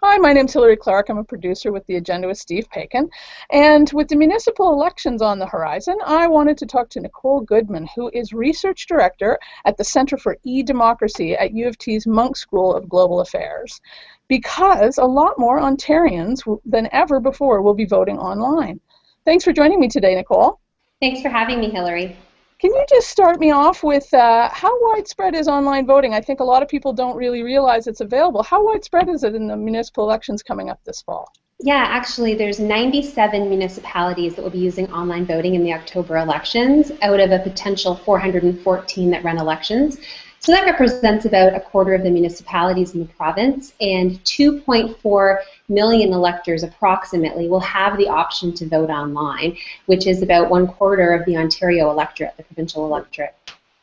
Hi, my name's Hillary Clark. I'm a producer with The Agenda with Steve Paikin. And with the municipal elections on the horizon, I wanted to talk to Nicole Goodman, who is Research Director at the Center for E-Democracy at U of T's Munk School of Global Affairs, because a lot more Ontarians than ever before will be voting online. Thanks for joining me today, Nicole. Thanks for having me, Hillary. Can you just start me off with how widespread is online voting? I think a lot of people don't really realize it's available. How widespread is it in the municipal elections coming up this fall? Yeah, actually, there's 97 municipalities that will be using online voting in the October elections out of a potential 414 that run elections. So that represents about a quarter of the municipalities in the province, and 2.4 million electors approximately will have the option to vote online, which is about 1/4 of the Ontario electorate, the provincial electorate.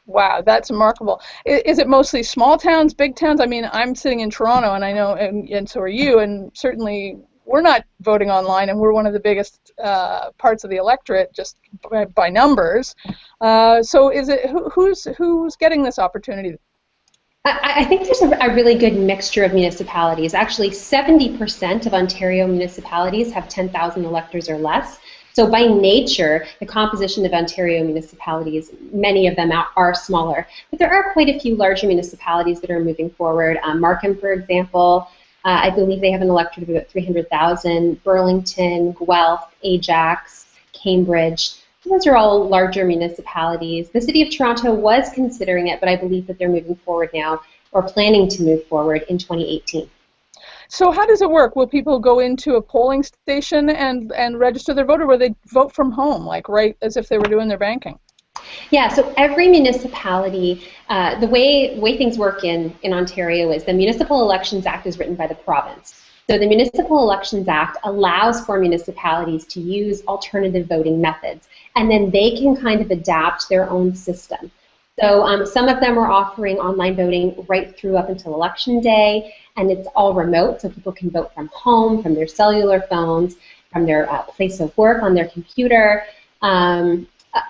Wow, that's remarkable. Is it mostly small towns, big towns? I mean, I'm sitting in Toronto, and I know, and so are you, and certainly we're not voting online, and we're one of the biggest parts of the electorate just by numbers. So, is it who's getting this opportunity? I think there's a really good mixture of municipalities. Actually, 70% of Ontario municipalities have 10,000 electors or less. So by nature, the composition of Ontario municipalities, many of them are smaller. But there are quite a few larger municipalities that are moving forward. Markham, for example, I believe they have an electorate of about 300,000. Burlington, Guelph, Ajax, Cambridge. Those are all larger municipalities. The City of Toronto was considering it, but I believe that they're moving forward now, or planning to move forward in 2018. So how does it work? Will people go into a polling station and register their vote, or will they vote from home, like right as if they were doing their banking? Yeah, so every municipality, the way things work in Ontario is the Municipal Elections Act is written by the province. So the Municipal Elections Act allows for municipalities to use alternative voting methods, and then they can kind of adapt their own system. So some of them are offering online voting right through up until Election Day, and it's all remote, so people can vote from home, from their cellular phones, from their place of work, on their computer.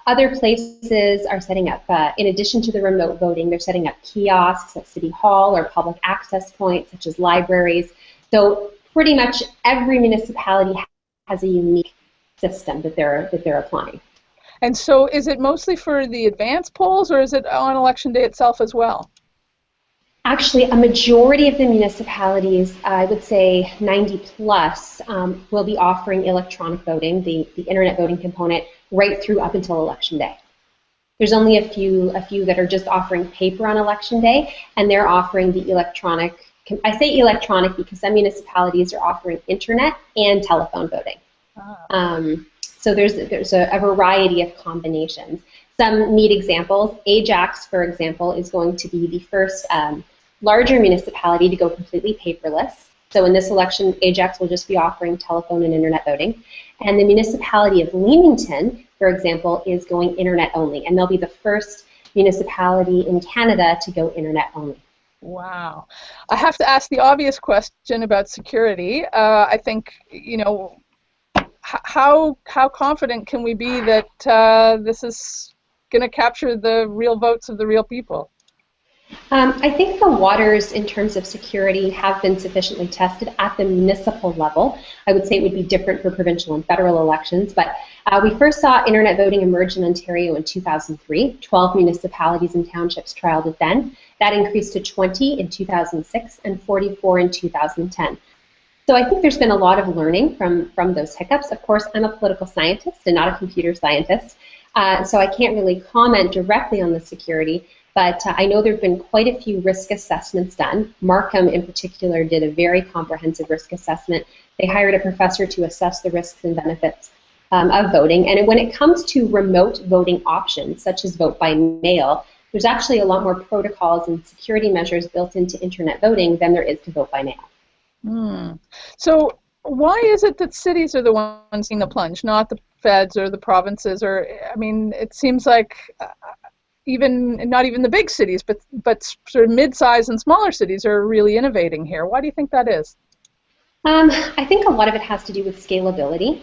Other places are setting up, in addition to the remote voting, they're setting up kiosks at City Hall or public access points such as libraries. So pretty much every municipality has a unique system that they're applying. And so is it mostly for the advance polls, or is it on Election Day itself as well? Actually, a majority of the municipalities, I would say 90 plus, will be offering electronic voting, the internet voting component, right through up until Election Day. There's only a few that are just offering paper on Election Day, and they're offering the electronic. I say electronic because some municipalities are offering internet and telephone voting. So there's a variety of combinations. Some neat examples. Ajax, for example, is going to be the first larger municipality to go completely paperless. So in this election, Ajax will just be offering telephone and internet voting. And the municipality of Leamington, for example, is going internet only. And they'll be the first municipality in Canada to go internet only. Wow. I have to ask the obvious question about security. I think, you know, how confident can we be that this is going to capture the real votes of the real people? I think the waters in terms of security have been sufficiently tested at the municipal level. I would say it would be different for provincial and federal elections, but we first saw internet voting emerge in Ontario in 2003. 12 municipalities and townships trialed it then. That increased to 20 in 2006 and 44 in 2010. So I think there's been a lot of learning from those hiccups. Of course, I'm a political scientist and not a computer scientist, so I can't really comment directly on the security, but I know there have been quite a few risk assessments done. Markham, in particular, did a very comprehensive risk assessment. They hired a professor to assess the risks and benefits of voting. And when it comes to remote voting options, such as vote by mail, there's actually a lot more protocols and security measures built into internet voting than there is to vote by mail. So why is it that cities are the ones seeing the plunge, not the feds or the provinces? Or, I mean, it seems like not even the big cities, but sort of mid-sized and smaller cities are really innovating here. Why do you think that is? I think a lot of it has to do with scalability.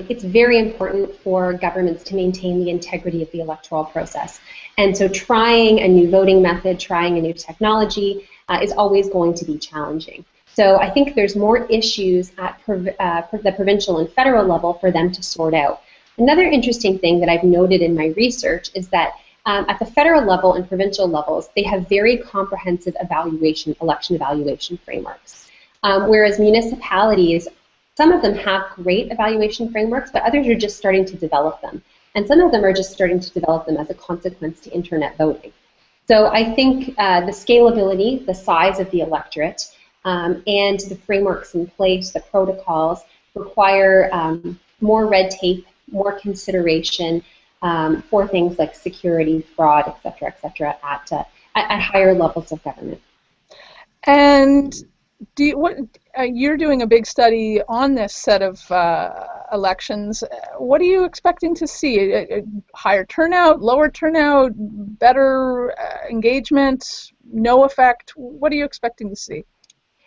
It's very important for governments to maintain the integrity of the electoral process. And so trying a new voting method, trying a new technology is always going to be challenging. So I think there's more issues at the provincial and federal level for them to sort out. Another interesting thing that I've noted in my research is that at the federal level and provincial levels, they have very comprehensive election evaluation frameworks. Whereas municipalities, some of them have great evaluation frameworks, but others are just starting to develop them. And some of them are just starting to develop them as a consequence to internet voting. So I think the scalability, the size of the electorate, and the frameworks in place, the protocols, require more red tape, more consideration for things like security, fraud, et cetera, at higher levels of government. And you're doing a big study on this set of elections. What are you expecting to see? A higher turnout, lower turnout, better engagement, no effect? What are you expecting to see?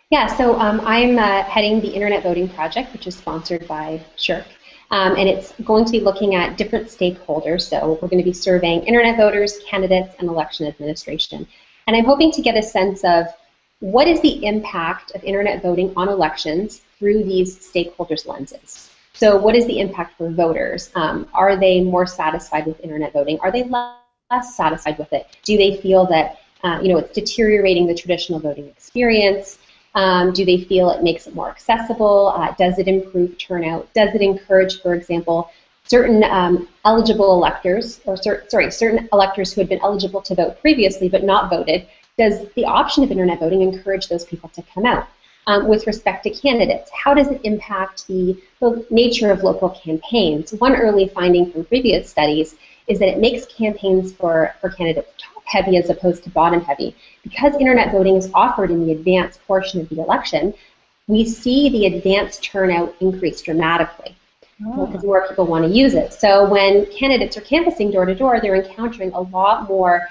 Yeah, so I'm heading the Internet Voting Project, which is sponsored by SSHRC. And it's going to be looking at different stakeholders. So we're going to be surveying internet voters, candidates, and election administration. And I'm hoping to get a sense of what is the impact of internet voting on elections through these stakeholders' lenses. So what is the impact for voters? Are they more satisfied with internet voting? Are they less satisfied with it? Do they feel that it's deteriorating the traditional voting experience? Do they feel it makes it more accessible? Does it improve turnout? Does it encourage, for example, certain eligible electors, or certain electors who had been eligible to vote previously but not voted? Does the option of internet voting encourage those people to come out? With respect to candidates, how does it impact the nature of local campaigns? One early finding from previous studies is that it makes campaigns for candidates top-heavy as opposed to bottom-heavy. Because internet voting is offered in the advanced portion of the election, we see the advanced turnout increase dramatically because more people want to use it. So when candidates are canvassing door-to-door, they're encountering a lot more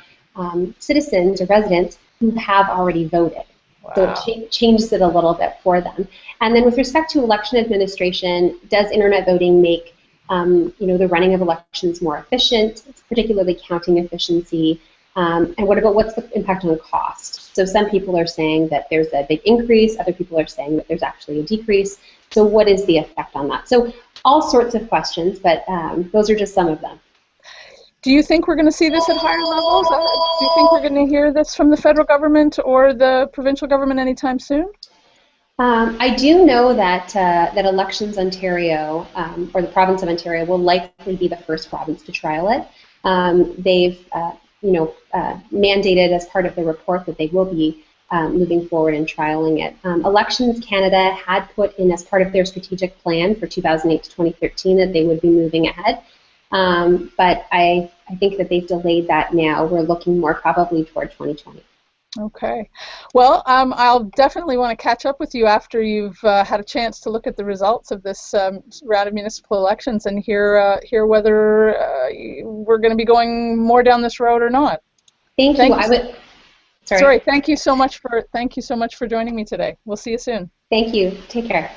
citizens or residents who have already voted. Wow. So it changes it a little bit for them. And then with respect to election administration, does internet voting make the running of elections more efficient, particularly counting efficiency? And what's the impact on the cost? So some people are saying that there's a big increase, other people are saying that there's actually a decrease. So what is the effect on that? So all sorts of questions, but those are just some of them. Do you think we're going to see this at higher levels? Do you think we're going to hear this from the federal government or the provincial government anytime soon? I do know that Elections Ontario, or the province of Ontario, will likely be the first province to trial it. They've mandated as part of the report that they will be moving forward and trialing it. Elections Canada had put in as part of their strategic plan for 2008 to 2013 that they would be moving ahead. But I think that they've delayed that now. We're looking more probably toward 2020. Okay. Well, I'll definitely want to catch up with you after you've had a chance to look at the results of this round of municipal elections and hear whether we're going to be going more down this road or not. Thank you. Sorry. Thank you so much for joining me today. We'll see you soon. Thank you. Take care.